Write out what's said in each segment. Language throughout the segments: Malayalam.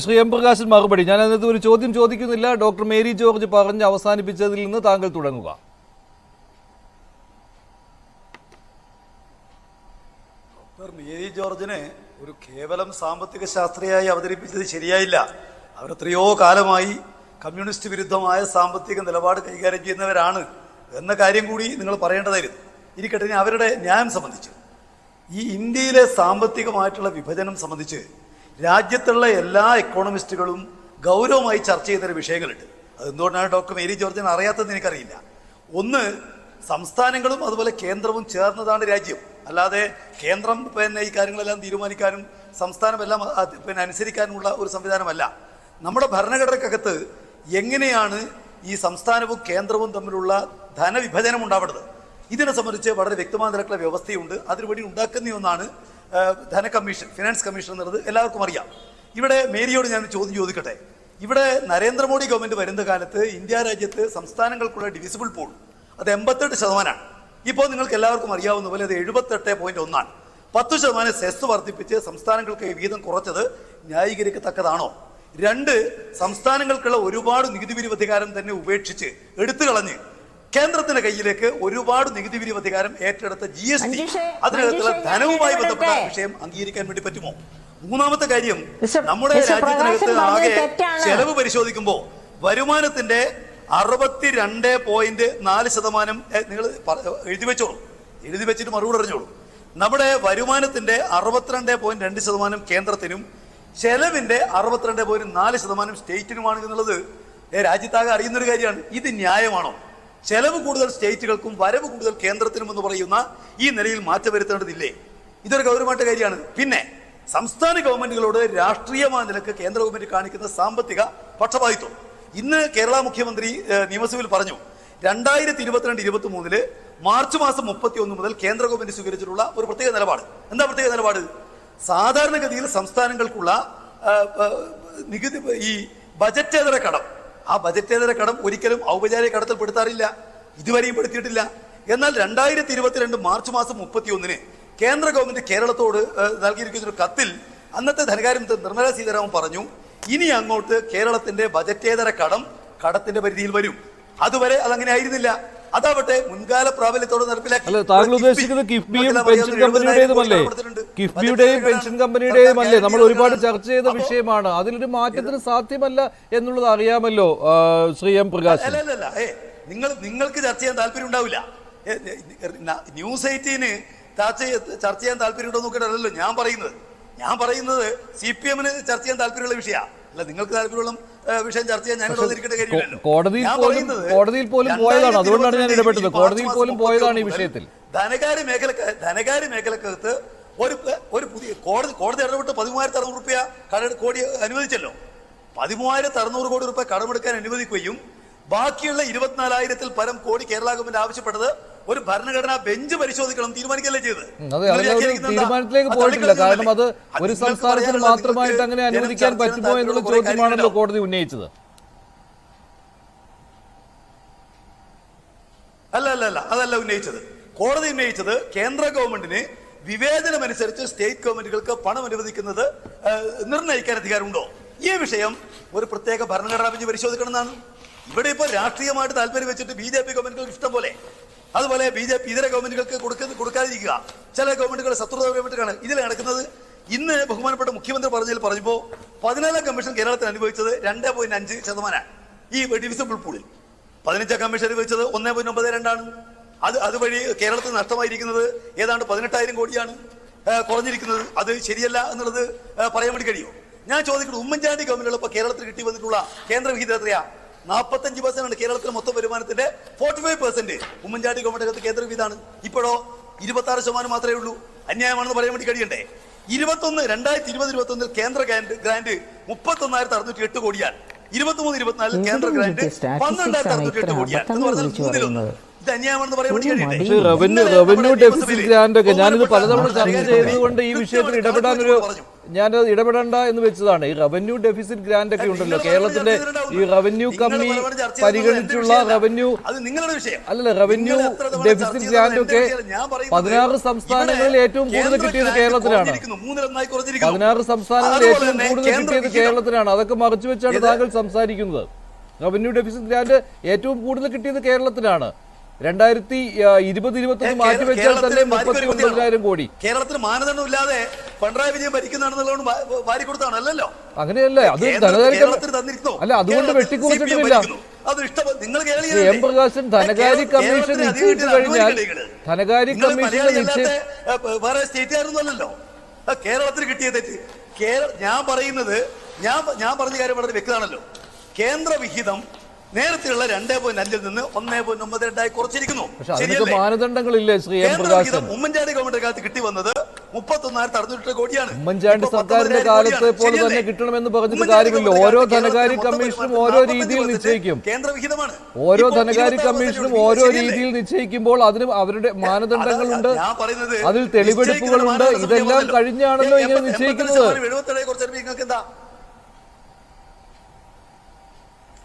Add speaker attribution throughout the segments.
Speaker 1: ശ്രീ എം പ്രകാശൻ മറുപടി. ഞാൻ അതിനകത്ത് ഒരു ചോദ്യം ചോദിക്കുന്നില്ല. ഡോക്ടർ മേരി ജോർജ് പറഞ്ഞ് അവസാനിപ്പിച്ചതിൽ നിന്ന് താങ്കൾ തുടങ്ങുക.
Speaker 2: ഡോക്ടർ മേരി ജോർജിനെ ഒരു കേവലം സാമ്പത്തിക ശാസ്ത്രിയായി അവതരിപ്പിച്ചത് ശരിയായില്ല. അവരെത്രയോ കാലമായി കമ്മ്യൂണിസ്റ്റ് വിരുദ്ധമായ സാമ്പത്തിക നിലപാട് കൈകാര്യം ചെയ്യുന്നവരാണ് എന്ന കാര്യം കൂടി നിങ്ങൾ പറയേണ്ടതായിരുന്നു. ഇരിക്കട്ടെ, ഇനി അവരുടെ ന്യായം സംബന്ധിച്ച് ഈ ഇന്ത്യയിലെ സാമ്പത്തികമായിട്ടുള്ള വിഭജനം സംബന്ധിച്ച് രാജ്യത്തുള്ള എല്ലാ എക്കോണമിസ്റ്റുകളും ഗൗരവമായി ചർച്ച ചെയ്യുന്നൊരു വിഷയങ്ങളുണ്ട്. അതെന്തുകൊണ്ടാണ് ഡോക്ടർ മേരി ജോർജിനെ അറിയാത്തതെന്ന് എനിക്കറിയില്ല. ഒന്ന്, സംസ്ഥാനങ്ങളും അതുപോലെ കേന്ദ്രവും ചേർന്നതാണ് രാജ്യം. അല്ലാതെ കേന്ദ്രം ഈ കാര്യങ്ങളെല്ലാം തീരുമാനിക്കാനും സംസ്ഥാനമെല്ലാം അനുസരിക്കാനുമുള്ള ഒരു സംവിധാനമല്ല. നമ്മുടെ ഭരണഘടനക്കകത്ത് എങ്ങനെയാണ് ഈ സംസ്ഥാനവും കേന്ദ്രവും തമ്മിലുള്ള ധനവിഭജനം ഉണ്ടാവുന്നത് ഇതിനെ സംബന്ധിച്ച് വളരെ വ്യക്തമായ നിലക്കുള്ള വ്യവസ്ഥയുണ്ട്. അതിനുവേണ്ടി ഉണ്ടാക്കുന്ന ഒന്നാണ് ധന കമ്മീഷൻ, ഫിനാൻസ് കമ്മീഷൻ എന്നുള്ളത് എല്ലാവർക്കും അറിയാം. ഇവിടെ മേരിയോട് ഞാൻ ചോദ്യം ചോദിക്കട്ടെ. ഇവിടെ നരേന്ദ്രമോദി ഗവൺമെന്റ് വരുന്ന കാലത്ത് ഇന്ത്യ രാജ്യത്ത് സംസ്ഥാനങ്ങൾക്കുള്ള ഡിവിസിബിൾ പൂൾ അത് 88%. ഇപ്പോൾ നിങ്ങൾക്ക് എല്ലാവർക്കും അറിയാവുന്ന പോലെ അത് 78.1. 10% സെസ് വർദ്ധിപ്പിച്ച് സംസ്ഥാനങ്ങൾക്ക് വീതം കുറച്ചത് ന്യായീകരിക്കത്തക്കതാണോ? 2, സംസ്ഥാനങ്ങൾക്കുള്ള ഒരുപാട് നികുതി പിരിവ് അധികാരം തന്നെ ഉപേക്ഷിച്ച് എടുത്തു കളഞ്ഞ് കേന്ദ്രത്തിന്റെ കയ്യിലേക്ക് ഒരുപാട് നികുതി പിരിവ് അധികാരം ഏറ്റെടുത്ത GST അതിനകത്തുള്ള ധനവുമായി ബന്ധപ്പെട്ട വിഷയം അംഗീകരിക്കാൻ വേണ്ടി പറ്റുമോ? മൂന്നാമത്തെ കാര്യം, നമ്മുടെ രാജ്യത്തിനകത്ത് ആകെ ചെലവ് പരിശോധിക്കുമ്പോൾ വരുമാനത്തിന്റെ 62.4% നിങ്ങൾ എഴുതി വെച്ചോളൂ, എഴുതി വെച്ചിട്ട് മറുപടി അറിഞ്ഞോളൂ. നമ്മുടെ വരുമാനത്തിന്റെ 62.2% കേന്ദ്രത്തിനും ചെലവിന്റെ 62.4% സ്റ്റേറ്റിനുമാണ് എന്നുള്ളത് രാജ്യത്താകെ അറിയുന്നൊരു കാര്യമാണ്. ഇത് ന്യായമാണോ? ചെലവ് കൂടുതൽ സ്റ്റേറ്റുകൾക്കും വരവ് കൂടുതൽ കേന്ദ്രത്തിനും എന്ന് പറയുന്ന ഈ നിലയിൽ മാറ്റം വരുത്തേണ്ടതില്ലേ? ഇതൊരു ഗൗരവമായിട്ട് കാര്യമാണ്. പിന്നെ സംസ്ഥാന ഗവൺമെന്റുകളോട് രാഷ്ട്രീയമായ നിലക്ക് കേന്ദ്ര ഗവൺമെന്റ് കാണിക്കുന്ന സാമ്പത്തിക പക്ഷപാതിത്വം. ഇന്ന് കേരള മുഖ്യമന്ത്രി നിയമസഭയിൽ പറഞ്ഞു, 2022-23 മാർച്ച് മാസം 31 മുതൽ കേന്ദ്ര ഗവൺമെന്റ് സ്വീകരിച്ചിട്ടുള്ള ഒരു പ്രത്യേക നിലപാട്. എന്താ പ്രത്യേക നിലപാട്? സാധാരണഗതിയിൽ സംസ്ഥാനങ്ങൾക്കുള്ള നികുതി, ഈ ബജറ്റേതര കടം, ആ ബജറ്റേതര കടം ഒരിക്കലും ഔപചാരിക കടത്തിൽ പെടുത്താറില്ല, ഇതുവരെയും പെടുത്തിയിട്ടില്ല. എന്നാൽ 2022 മാർച്ച് മാസം 31 കേന്ദ്ര ഗവൺമെന്റ് കേരളത്തോട് നൽകിയിരിക്കുന്ന ഒരു കത്തിൽ അന്നത്തെ ധനകാര്യമന്ത്രി നിർമ്മല സീതാരാമൻ പറഞ്ഞു, ഇനി അങ്ങോട്ട് കേരളത്തിന്റെ ബജറ്റേതര കടം കടത്തിന്റെ പരിധിയിൽ വരും. അതുവരെ അതങ്ങനെ ആയിരുന്നില്ല. അതാവട്ടെ മുൻകാല പ്രാബല്യത്തോടെ നടപ്പിലാക്കി.
Speaker 1: താങ്കൾ ഉദ്ദേശിക്കുന്നത് കിഫ്ബിയും പെൻഷൻ കമ്പനിയുടേതുമല്ലേ? കിഫ്ബിയുടെയും പെൻഷൻ കമ്പനിയുടെയുമല്ലേ? നമ്മൾ ഒരുപാട് ചർച്ച ചെയ്ത വിഷയമാണ്. അതിലൊരു മാറ്റത്തിന് സാധ്യമല്ല എന്നുള്ളത് അറിയാമല്ലോ ശ്രീ എം പ്രകാശ്.
Speaker 2: അല്ലല്ല, നിങ്ങൾക്ക് ചർച്ച ചെയ്യാൻ താല്പര്യം ഉണ്ടാവില്ല. ന്യൂസ് 18 ചർച്ച ചെയ്യാൻ താല്പര്യം ഉണ്ടോ നോക്കിയിട്ടല്ലോ ഞാൻ പറയുന്നത്. CPM ചർച്ച ചെയ്യാൻ താല്പര്യമുള്ള വിഷയമാണ്. അല്ല, നിങ്ങൾക്ക് താല്പര്യമുള്ള വിഷയം ചർച്ച ചെയ്യാൻ ഞാൻ വന്നിരിക്കേണ്ട കാര്യമില്ലല്ലോ.
Speaker 1: കോടതിയിൽ പോലും പോയതാണ്, അതുകൊണ്ടാണ് ഞാൻ ഇടപെട്ടത്. കോടതിയിൽ പോലും പോയതാണ് ഈ വിഷയത്തിൽ.
Speaker 2: ധനകാര്യ മേഖലക്കകത്ത് ഒരു പുതിയ കോടതി ഇടപെട്ട് 13,600 കോടി അനുവദിച്ചല്ലോ. 13,600 കോടി രൂപ കടമെടുക്കാൻ അനുവദിക്കുകയും ബാക്കിയുള്ള 24,000-ൽ പരം കോടി കേരള ഗവൺമെന്റ് ആവശ്യപ്പെട്ടത് ഒരു ഭരണഘടനാ ബെഞ്ച് പരിശോധിക്കണം, തീരുമാനിക്കല്ലേ ചെയ്തത്.
Speaker 1: തീരുമാനത്തിലേക്ക് പോയിട്ടില്ല. കാരണം അത് ഒരു സംസ്ഥാനത്തിന് മാത്രമായിട്ട് അങ്ങനെ അനുവദിക്കാൻ പറ്റുമോ എന്നുള്ള ചോദ്യമാണല്ലോ കോടതി ഉന്നയിച്ചത്.
Speaker 2: അതല്ല ഉന്നയിച്ചത്. കോടതി ഉന്നയിച്ചത് കേന്ദ്ര ഗവൺമെന്റിന് വിവേചനമനുസരിച്ച് സ്റ്റേറ്റ് ഗവൺമെന്റുകൾക്ക് പണം അനുവദിക്കുന്നത് നിർണ്ണയിക്കാൻ അധികാരമുണ്ടോ? ഈ വിഷയം ഒരു പ്രത്യേക ഭരണഘടനാ ബെഞ്ച് പരിശോധിക്കണം എന്നാണ്. ഇവിടെ ഇപ്പോൾ രാഷ്ട്രീയമായിട്ട് താല്പര്യം വെച്ചിട്ട് BJP ഗവൺമെന്റുകൾക്ക് ഇഷ്ടം പോലെ, അതുപോലെ BJP ഇതര ഗവൺമെന്റുകൾക്ക് കൊടുക്കാതിരിക്കുക. ചില ഗവൺമെന്റുകൾ ശത്രുത ഗവൺമെന്റുകളാണ് ഇതിൽ നടക്കുന്നത്. ഇന്ന് ബഹുമാനപ്പെട്ട മുഖ്യമന്ത്രി പറഞ്ഞപ്പോൾ 14 കമ്മീഷൻ കേരളത്തിൽ അനുഭവിച്ചത് 2.5% ഈ ഡിവിസിബിൾ പൂളിൽ. 15 കമ്മീഷൻ അനുഭവിച്ചത് 1.92 അതുവഴി കേരളത്തിൽ നഷ്ടമായിരിക്കുന്നത് ഏതാണ്ട് 18,000 കോടിയാണ് കുറഞ്ഞിരിക്കുന്നത്. അത് ശരിയല്ല എന്നുള്ളത് പറയാൻ വേണ്ടി കഴിയുമോ? ഞാൻ ചോദിക്കുന്നത്, ഉമ്മൻചാണ്ടി ഗവൺമെന്റുകൾ ഇപ്പോൾ കേരളത്തിൽ കിട്ടി വന്നിട്ടുള്ള കേന്ദ്ര വിഹിതം എത്രയാ? 45% കേരളത്തിലെ മൊത്തം വരുമാനത്തിന്റെ 45% ഉമ്മൻചാണ്ടി ഗവൺമെന്റ് കേന്ദ്ര വിഹിതമാണ്. ഇപ്പോഴോ 26% മാത്രമേ ഉള്ളൂ. അന്യായമാണെന്ന് പറയാൻ വേണ്ടി കഴിയണ്ടേ? 2020-21 കേന്ദ്ര ഗ്രാന്റ് 31,608 കോടിയാണ്. 23-24 കേന്ദ്ര ഗ്രാന്റ് 12,608 കോടിയാണ് എന്ന് പറഞ്ഞാൽ ഇത് അന്യായമാണെന്ന് പറയാൻ വേണ്ടി കഴിയട്ടെ.
Speaker 1: റവന്യൂ ഡെഫിസിറ്റ് ഗ്രാന്റ് ഒക്കെ ഞാനിത് പലതവണ ചർച്ച ചെയ്തതുകൊണ്ട് ഈ വിഷയത്തിൽ ഞാനത് ഇടപെടേണ്ട എന്ന് വെച്ചതാണ്. ഈ റവന്യൂ ഡെഫിസിറ്റ് ഗ്രാന്റ് ഒക്കെ ഉണ്ടല്ലോ കേരളത്തിന്റെ, ഈ റവന്യൂ കമ്മി പരിഗണിച്ചുള്ള റവന്യൂ അല്ലല്ല റവന്യൂ ഡെഫിസിറ്റ് ഗ്രാന്റ് ഒക്കെ 16 സംസ്ഥാനങ്ങളിൽ ഏറ്റവും കൂടുതൽ കിട്ടിയത് കേരളത്തിലാണ്. 16 സംസ്ഥാനങ്ങളിൽ ഏറ്റവും കൂടുതൽ കിട്ടിയത് കേരളത്തിലാണ്. അതൊക്കെ മറച്ചു വെച്ചാണ് താങ്കൾ സംസാരിക്കുന്നത്. റവന്യൂ ഡെഫിസിറ്റ് ഗ്രാന്റ് ഏറ്റവും കൂടുതൽ കിട്ടിയത് കേരളത്തിലാണ്. 2020-21 മാറ്റി വെച്ചാൽ തന്നെ 39,000 കോടി.
Speaker 2: കേരളത്തിന് മാനദണ്ഡം ഇല്ലാതെ പിണറായി വിജയൻ ഭരിക്കുന്നതാണെന്നുള്ളതുകൊണ്ട് വാരി കൊടുത്താണല്ലോ.
Speaker 1: അങ്ങനെയല്ല, അത് ധനകാര്യ അല്ല, അതുകൊണ്ട് വെട്ടിക്കുറച്ചിട്ടില്ല. എം പ്രകാശൻ ധനകാര്യ കമ്മീഷൻ നിശ്ചയിച്ചു കഴിഞ്ഞാൽ ധനകാര്യ കമ്മീഷൻ
Speaker 2: വേറെ സ്റ്റേറ്റുകാരൊന്നുമല്ലല്ലോ. കേരളത്തിന് കിട്ടിയ തെറ്റ് ഞാൻ പറയുന്നത് ഞാൻ പറഞ്ഞ കാര്യം വളരെ വ്യക്തമാണല്ലോ. കേന്ദ്ര വിഹിതം നേരത്തെയുള്ള 2.5 നിന്ന് 1.92 കുറച്ചിരിക്കുന്നു.
Speaker 1: മാനദണ്ഡങ്ങളില്ലേ ശ്രീ എം പ്രകാശൻ?
Speaker 2: ഉമ്മൻചാണ്ടി ഗവൺമെന്റ് കാലത്ത് കിട്ടി വന്നത് 31,608 കോടിയാണ്.
Speaker 1: ഉമ്മൻചാണ്ടി സർക്കാരിന്റെ കാലത്തെ പോലെ തന്നെ കിട്ടണമെന്ന് പറഞ്ഞിട്ട് കാര്യമില്ല. ഓരോ ധനകാര്യ കമ്മീഷനും ഓരോ രീതിയിൽ നിശ്ചയിക്കും.
Speaker 2: കേന്ദ്ര വിഹിതമാണ്.
Speaker 1: ഓരോ ധനകാര്യ കമ്മീഷനും ഓരോ രീതിയിൽ നിശ്ചയിക്കുമ്പോൾ അതിന് അവരുടെ മാനദണ്ഡങ്ങളുണ്ട്, അതിൽ തെളിവെടുപ്പുകളുണ്ട്. ഇതെല്ലാം കഴിഞ്ഞാണല്ലോ ഇങ്ങനെ നിശ്ചയിക്കുന്നത്.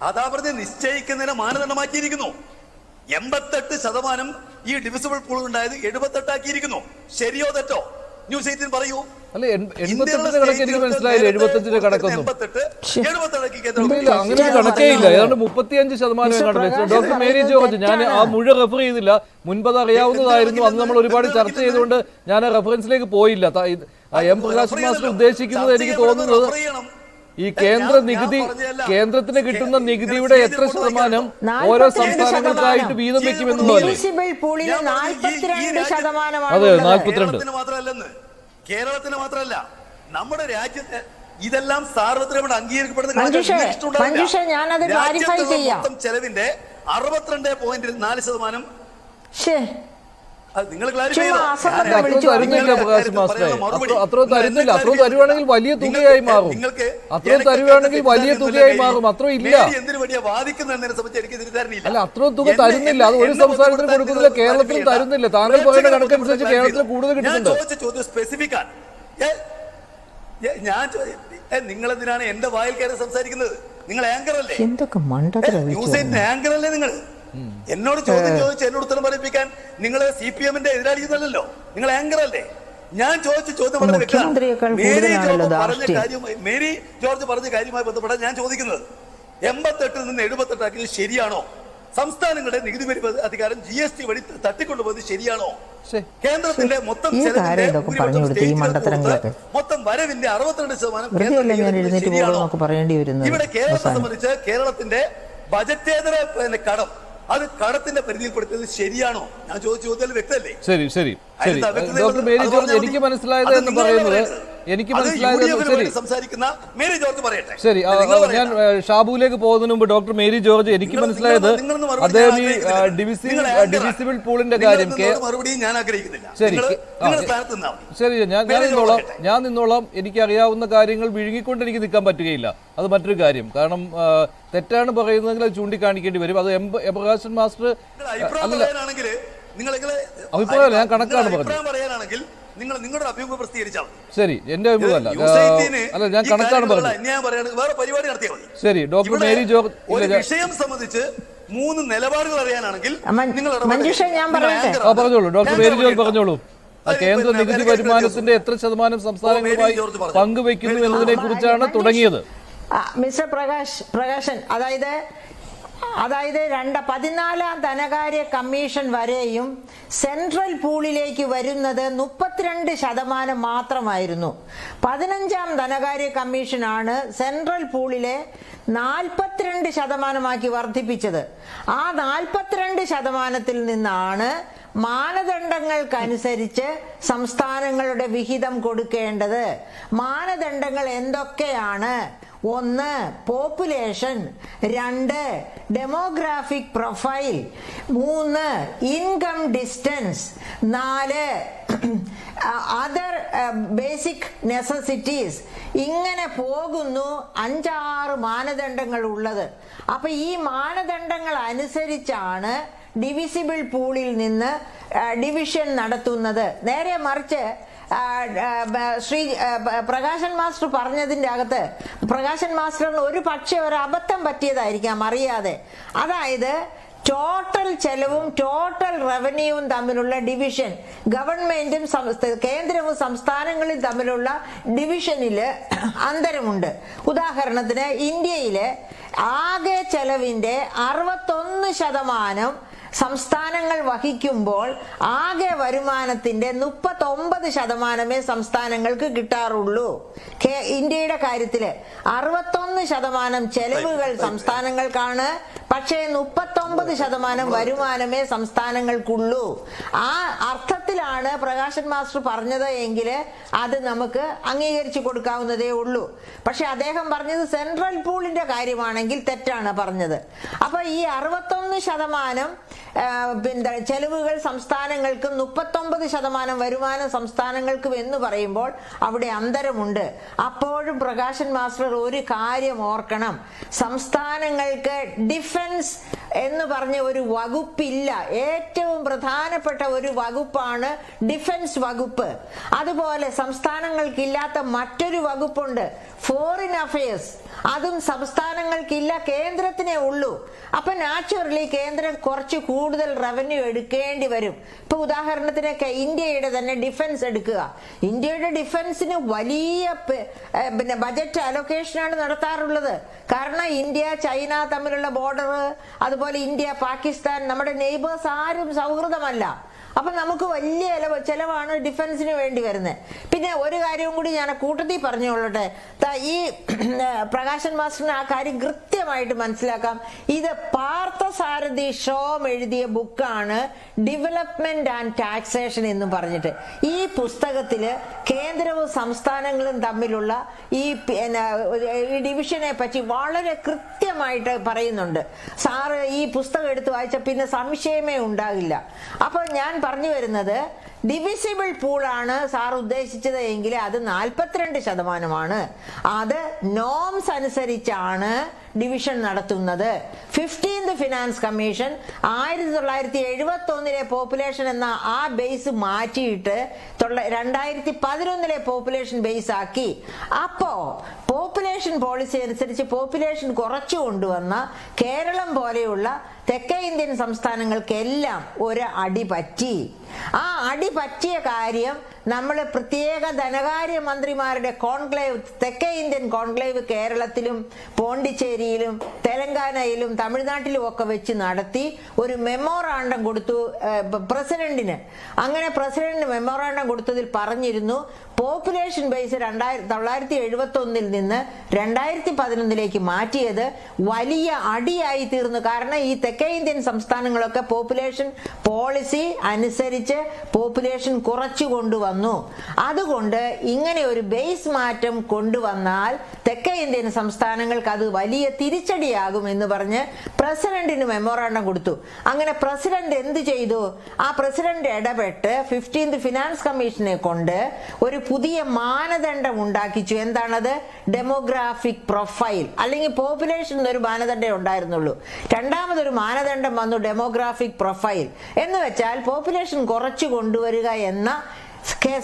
Speaker 2: അതാ പറഞ്ഞ് നിശ്ചയിക്കുന്നതിനെ മാനദണ്ഡമാക്കിയിരിക്കുന്നു. 88% ഈ ഡിവിസിബിൾ പൂൾ ഉണ്ടായത് 78 ആക്കിയിരിക്കുന്നു. ശരിയോ തെറ്റോ? ന്യൂസ് 18 പറയൂ.
Speaker 1: അല്ല, 88 കണക്ക് എനിക്ക് മനസ്സിലായില്ല. 75 കണക്കൊന്നും അങ്ങനെ കണക്കേ ഇല്ല. ഏതാണ്ട് 35% ഡോക്ടർ മേരി ജോർജ്, ഞാൻ ആ മുഴുവൻ റെഫർ ചെയ്തില്ല. മുൻപത് അറിയാവുന്നതായിരുന്നു. അന്ന് നമ്മൾ ഒരുപാട് ചർച്ച ചെയ്തുകൊണ്ട് ഞാൻ ആ റെഫറൻസിലേക്ക് പോയില്ല. എം പ്രകാശ് മാസ്റ്റർ ഉദ്ദേശിക്കുന്നത് എനിക്ക് തോന്നുന്നത് ഈ കേന്ദ്രത്തിന് കിട്ടുന്ന നികുതിയുടെ എത്ര ശതമാനം ഓരോ സംസ്ഥാനങ്ങൾക്കായിട്ട് വീതം വെക്കുമെന്നുള്ളതല്ലേ? അതെ, 42.
Speaker 2: കേരളത്തിന് മാത്രമല്ല നമ്മുടെ രാജ്യത്തെ ഇതെല്ലാം സാർവത്രികമായി അംഗീകരിക്കപ്പെടുന്ന മൊത്തം ചെലവിന്റെ 62.4% നിങ്ങൾ
Speaker 1: അത്ര തരുവാണെങ്കിൽ വലിയ തുകയായി മാറും. അത്ര തരുവാണെങ്കിൽ വലിയ തുകയായി മാറും. അത്ര ഇല്ല. അല്ല, അത്ര തുക തരുന്നില്ല. അത് ഒരു സംസ്ഥാനത്തിന് കൊടുക്കുന്നില്ല, കേരളത്തിലും തരുന്നില്ല. താങ്കൾ പറയുന്ന കണക്കനുസരിച്ച് കേരളത്തിൽ കൂടുതൽ കിട്ടുന്നുണ്ട്.
Speaker 2: നിങ്ങൾ എന്തിനാണ് എന്റെ വായിൽ കയറി സംസാരിക്കുന്നത്? നിങ്ങൾ ആങ്കർ അല്ലേ? ആങ്കർ അല്ലേ നിങ്ങൾ? എന്നോട് ചോദ്യം ചോദിച്ച് എന്നോട് ഉത്തരം പറയിപ്പിക്കാൻ നിങ്ങൾ CPM-ന്റെ എതിരാളിയൊന്നുമല്ലല്ലോ. നിങ്ങൾ ആങ്കർ അല്ലേ? ഞാൻ ചോദിച്ച ചോദ്യം വളരെ വ്യക്തമാണ്. മേരി ജോർജ് പറഞ്ഞ കാര്യവുമായി ബന്ധപ്പെട്ടാണ് ഞാൻ ചോദിക്കുന്നത്. 88 നിന്ന് 78 ആക്കിയത് ശരിയാണോ? സംസ്ഥാനങ്ങളുടെ നികുതി പരിധി അധികാരം GST വഴി തട്ടിക്കൊണ്ടുപോയത് ശരിയാണോ? കേന്ദ്രത്തിന്റെ മൊത്തം മൊത്തം വരവിന്റെ 62% ശരിയാണോ? ഇവിടെ കേരളത്തെ സംബന്ധിച്ച് കേരളത്തിന്റെ ബജറ്റേതര കടം അത് കടത്തിന്റെ പരിധിയിൽപ്പെടുത്തിയത് ശരിയാണോ? ഞാൻ ചോദിച്ച ചോദ്യം വ്യക്തമല്ലേ?
Speaker 1: ശരി ശരി ശരി ഡോക്ടർ മേരി ജോർജ്, എനിക്ക് മനസ്സിലായത് എന്ന് പറയുന്നത്
Speaker 2: സംസാരിക്കുന്ന മേരി ജോർജ് പറയട്ടെ.
Speaker 1: ശരി, ഞാൻ ഷാബുവിലേക്ക് പോകുന്നതിന് മുമ്പ് ഡോക്ടർ മേരി ജോർജ്, എനിക്ക് മനസ്സിലായത് അദ്ദേഹം ഈ ഡിവിസിബിൾ പൂളിന്റെ കാര്യം
Speaker 2: ഞാൻ ആഗ്രഹിക്കുന്നില്ല.
Speaker 1: ശരി ശരി ഞാൻ നിന്നോളാം. എനിക്ക് അറിയാവുന്ന കാര്യങ്ങൾ വിഴുങ്ങിക്കൊണ്ട് എനിക്ക് നിൽക്കാൻ പറ്റുകയില്ല. അത് മറ്റൊരു കാര്യം. കാരണം തെറ്റാണ് പറയുന്നതെങ്കിൽ അത് ചൂണ്ടിക്കാണിക്കേണ്ടി വരും. അത് എം പ്രകാശൻ മാസ്റ്റർ അഭിപ്രായമല്ല, ഞാൻ കണക്കാണ് പറഞ്ഞത്.
Speaker 2: നിങ്ങൾ നിങ്ങളുടെ അഭിമുഖം പ്രസിദ്ധീകരിച്ചാൽ
Speaker 1: ശരി. എന്റെ അഭിമുഖമല്ല, ഞാൻ കണക്കാണ് പറഞ്ഞത്.
Speaker 2: വേറെ പരിപാടി നടത്തിയാൽ മതി.
Speaker 1: ശരി. ഡോക്ടർ മേരി ജോർജ്,
Speaker 2: വിഷയം സംബന്ധിച്ച് 3 നിലപാടുകൾ അറിയാനാണെങ്കിൽ
Speaker 1: പറഞ്ഞോളൂ. ഡോക്ടർ മേരി ജോർജ് പറഞ്ഞോളൂ. കേന്ദ്ര നികുതി വരുമാനത്തിന്റെ എത്ര ശതമാനം സംസ്ഥാനങ്ങളുമായി പങ്കുവെക്കുന്നു എന്നതിനെ കുറിച്ചാണ് തുടങ്ങിയത്.
Speaker 3: മിസ്റ്റർ പ്രകാശൻ, അതായത് 14ാം ധനകാര്യ കമ്മീഷൻ വരെയും സെൻട്രൽ പൂളിലേക്ക് വരുന്നത് 32% മാത്രമായിരുന്നു. 15ാം ധനകാര്യ കമ്മീഷനാണ് സെൻട്രൽ പൂളിലെ 42% വർദ്ധിപ്പിച്ചത്. ആ 42% നിന്നാണ് മാനദണ്ഡങ്ങൾക്കനുസരിച്ച് സംസ്ഥാനങ്ങളുടെ വിഹിതം കൊടുക്കേണ്ടത്. മാനദണ്ഡങ്ങൾ എന്തൊക്കെയാണ്? 1 population, 2 demographic profile, 3 income distance, 4 other basic necessities. ഇങ്ങനെ പോകുന്നു. 5-6 മാനദണ്ഡങ്ങൾ ഉള്ളത്. അപ്പൊ ഈ മാനദണ്ഡങ്ങൾ അനുസരിച്ചാണ് ഡിവിസിബിൾ പൂളിൽ നിന്ന് ഡിവിഷൻ നടത്തുന്നത്. നേരെ മറിച്ച് ശ്രീ പ്രകാശൻ മാസ്റ്റർ പറഞ്ഞതിൻ്റെ അകത്ത് പ്രകാശൻ മാസ്റ്ററിന് ഒരു പക്ഷേ ഒരു അബദ്ധം പറ്റിയതായിരിക്കാം അറിയാതെ. അതായത് ടോട്ടൽ ചെലവും ടോട്ടൽ റവന്യൂവും തമ്മിലുള്ള ഡിവിഷൻ, ഗവൺമെന്റും കേന്ദ്രവും സംസ്ഥാനങ്ങളും തമ്മിലുള്ള ഡിവിഷനില് അന്തരമുണ്ട്. ഉദാഹരണത്തിന് ഇന്ത്യയിലെ ആകെ ചെലവിന്റെ 61% സംസ്ഥാനങ്ങൾ വഹിക്കുമ്പോൾ ആകെ വരുമാനത്തിന്റെ 39% സംസ്ഥാനങ്ങൾക്ക് കിട്ടാറുള്ളൂ. ഇന്ത്യയുടെ കാര്യത്തില് 61% ചെലവുകൾ സംസ്ഥാനങ്ങൾക്കാണ്, പക്ഷേ 39% വരുമാനമേ സംസ്ഥാനങ്ങൾക്കുള്ളൂ. ആ അർത്ഥത്തിലാണ് പ്രകാശൻ മാസ്റ്റർ പറഞ്ഞത് എങ്കിൽ അത് നമുക്ക് അംഗീകരിച്ചു കൊടുക്കാവുന്നതേ ഉള്ളൂ. പക്ഷെ അദ്ദേഹം പറഞ്ഞത് സെൻട്രൽ പൂളിന്റെ കാര്യമാണെങ്കിൽ തെറ്റാണ് പറഞ്ഞത്. അപ്പൊ ഈ 61% പിന്നെ ചെലവുകൾ സംസ്ഥാനങ്ങൾക്കും 39% വരുമാനം സംസ്ഥാനങ്ങൾക്കും എന്ന് പറയുമ്പോൾ അവിടെ അന്തരമുണ്ട്. അപ്പോഴും പ്രകാശൻ മാസ്റ്റർ ഒരു കാര്യം ഓർക്കണം, സംസ്ഥാനങ്ങൾക്ക് ഡിഫൻസ് എന്ന് പറഞ്ഞ ഒരു വകുപ്പില്ല. ഏറ്റവും പ്രധാനപ്പെട്ട ഒരു വകുപ്പാണ് ഡിഫൻസ് വകുപ്പ്. അതുപോലെ സംസ്ഥാനങ്ങൾക്കില്ലാത്ത മറ്റൊരു വകുപ്പുണ്ട്, ഫോറിൻ അഫയേഴ്സ്. അതും സംസ്ഥാനങ്ങൾക്കില്ല, കേന്ദ്രത്തിനേ ഉള്ളൂ. അപ്പൊ നാച്ചുറലി കേന്ദ്രം കുറച്ച് കൂടുതൽ റവന്യൂ എടുക്കേണ്ടി വരും. ഇപ്പൊ ഉദാഹരണത്തിനൊക്കെ ഇന്ത്യയുടെ തന്നെ ഡിഫൻസ് എടുക്കുക. ഇന്ത്യയുടെ ഡിഫൻസിന് വലിയ പിന്നെ ബജറ്റ് അലൊക്കേഷനാണ് നടത്താറുള്ളത്. കാരണം ഇന്ത്യ ചൈന തമ്മിലുള്ള ബോർഡർ, അതുപോലെ ഇന്ത്യ പാകിസ്ഥാൻ, നമ്മുടെ നെയ്ബേഴ്സ് ആരും സൗഹൃദമല്ല. അപ്പൊ നമുക്ക് വലിയ ചെലവാണ് ഡിഫൻസിന് വേണ്ടി വരുന്നത്. പിന്നെ ഒരു കാര്യവും കൂടി ഞാൻ കൂട്ടത്തിൽ പറഞ്ഞുകൊള്ളട്ടെ, ഈ പ്രകാശൻ മാസ്റ്ററിന് ആ കാര്യം കൃത്യമായിട്ട് മനസ്സിലാക്കാം. ഇത് പാർത്ഥസാരഥി ഷോം എഴുതിയ ബുക്കാണ് ഡെവലപ്മെന്റ് ആൻഡ് ടാക്സേഷൻ എന്ന് പറഞ്ഞിട്ട്. ഈ പുസ്തകത്തില് കേന്ദ്രവും സംസ്ഥാനങ്ങളും തമ്മിലുള്ള ഈ ഡിവിഷനെ പറ്റി വളരെ കൃത്യമായിട്ട് പറയുന്നുണ്ട്. സാറ് ഈ പുസ്തകം എടുത്ത് വായിച്ച പിന്നെ സംശയമേ ഉണ്ടാകില്ല. അപ്പൊ ഞാൻ പറഞ്ഞു വരുന്നത്, ഡിവിസിബിൾ പൂളാണ് സാർ ഉദ്ദേശിച്ചത് എങ്കിൽ അത് 42%. അത് നോംസ് അനുസരിച്ചാണ് ഡിവിഷൻ നടത്തുന്നത്. 15th ഫിനാൻസ് കമ്മീഷൻ 1971 പോപ്പുലേഷൻ എന്ന ആ ബേസ് മാറ്റിയിട്ട് 2011 പോപ്പുലേഷൻ ബേസ് ആക്കി. അപ്പോ പോപ്പുലേഷൻ പോളിസി അനുസരിച്ച് പോപ്പുലേഷൻ കുറച്ചു കൊണ്ടുവന്ന കേരളം പോലെയുള്ള തെക്കേ ഇന്ത്യൻ സംസ്ഥാനങ്ങൾക്കെല്ലാം ഒരു അടി പറ്റി. ആ അടി പറ്റിയ കാര്യം നമ്മൾ പ്രത്യേക ധനകാര്യ മന്ത്രിമാരുടെ കോൺക്ലേവ്, തെക്കേ ഇന്ത്യൻ കോൺക്ലേവ് കേരളത്തിലും പോണ്ടിച്ചേരിയിലും തെലങ്കാനയിലും തമിഴ്നാട്ടിലും ഒക്കെ വെച്ച് നടത്തി ഒരു മെമ്മോറാണ്ടം കൊടുത്തു പ്രസിഡന്റിന്. അങ്ങനെ പ്രസിഡന്റിന് മെമ്മോറാണ്ടം കൊടുത്തതിൽ പറഞ്ഞിരുന്നു, പോപ്പുലേഷൻ ബേസ് 1971 നിന്ന് 2011 മാറ്റിയത് വലിയ അടിയായി തീർന്നു. കാരണം ഈ തെക്കേ ഇന്ത്യൻ സംസ്ഥാനങ്ങളൊക്കെ പോപ്പുലേഷൻ പോളിസി അനുസരിച്ച് പോപ്പുലേഷൻ കുറച്ചു കൊണ്ടുവന്നു. അതുകൊണ്ട് ഇങ്ങനെ ഒരു ബേസ് മാറ്റം കൊണ്ടുവന്നാൽ തെക്കേ ഇന്ത്യൻ സംസ്ഥാനങ്ങൾക്ക് അത് വലിയ തിരിച്ചടിയാകും എന്ന് പറഞ്ഞ് പ്രസിഡന്റിന് മെമ്മോറാണ്ടം കൊടുത്തു. അങ്ങനെ പ്രസിഡന്റ് എന്ത് ചെയ്തു? ആ പ്രസിഡന്റ് ഇടപെട്ട് 15th ഫിനാൻസ് കമ്മീഷനെ കൊണ്ട് ഒരു പുതിയ മാനദണ്ഡം ഉണ്ടാക്കിച്ചു. എന്താണത്? Demographic profile. അല്ലെങ്കിൽ പോപ്പുലേഷൻ എന്നൊരു മാനദണ്ഡം ഉണ്ടായിരുന്നുള്ളൂ. രണ്ടാമതൊരു മാനദണ്ഡം വന്നു, ഡെമോഗ്രാഫിക് പ്രൊഫൈൽ. എന്ന് വെച്ചാൽ പോപ്പുലേഷൻ കുറച്ചു കൊണ്ടുവരിക എന്ന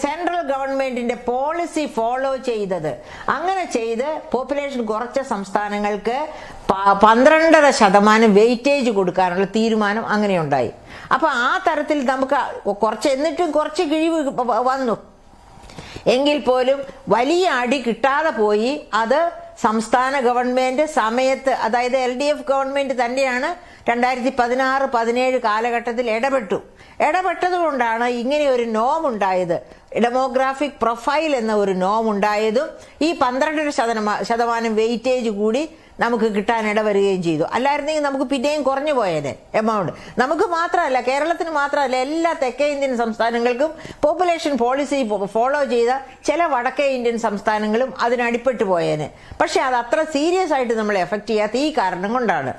Speaker 3: സെൻട്രൽ ഗവൺമെന്റിന്റെ പോളിസി ഫോളോ ചെയ്തത്. അങ്ങനെ ചെയ്ത് പോപ്പുലേഷൻ കുറച്ച സംസ്ഥാനങ്ങൾക്ക് 12% വെയിറ്റേജ് കൊടുക്കാനുള്ള തീരുമാനം അങ്ങനെ ഉണ്ടായി. അപ്പൊ ആ തരത്തിൽ നമുക്ക് കുറച്ച്, എന്നിട്ടും കുറച്ച് കിഴിവ് വന്നു എങ്കിൽ പോലും വലിയ അടി കിട്ടാതെ പോയി. അത് സംസ്ഥാന ഗവൺമെന്റ് സമയത്ത്, അതായത് LDF ഗവൺമെന്റ് തന്നെയാണ് 2016-17 കാലഘട്ടത്തിൽ ഇടപെട്ടതുകൊണ്ടാണ് ഇങ്ങനെ ഒരു നോം ഉണ്ടായത്. ഡെമോഗ്രാഫിക് പ്രൊഫൈൽ എന്ന ഒരു നോം ഉണ്ടായതും ഈ 12% വെയിറ്റേജ് കൂടി നമുക്ക് കിട്ടാൻ ഇടവരികയും ചെയ്തു. അല്ലായിരുന്നെങ്കിൽ നമുക്ക് പിന്നെയും കുറഞ്ഞു പോയേനെ എമൗണ്ട്. നമുക്ക് മാത്രമല്ല, കേരളത്തിന് മാത്രമല്ല, എല്ലാ തെക്കേ ഇന്ത്യൻ സംസ്ഥാനങ്ങൾക്കും പോപ്പുലേഷൻ പോളിസി ഫോളോ ചെയ്ത ചില വടക്കേ ഇന്ത്യൻ സംസ്ഥാനങ്ങളും അതിനടിപ്പെട്ടു പോയേനെ. പക്ഷെ അത് അത്ര സീരിയസ് ആയിട്ട് നമ്മളെ എഫക്ട് ചെയ്യാത്ത ഈ കാരണം കൊണ്ടാണ്.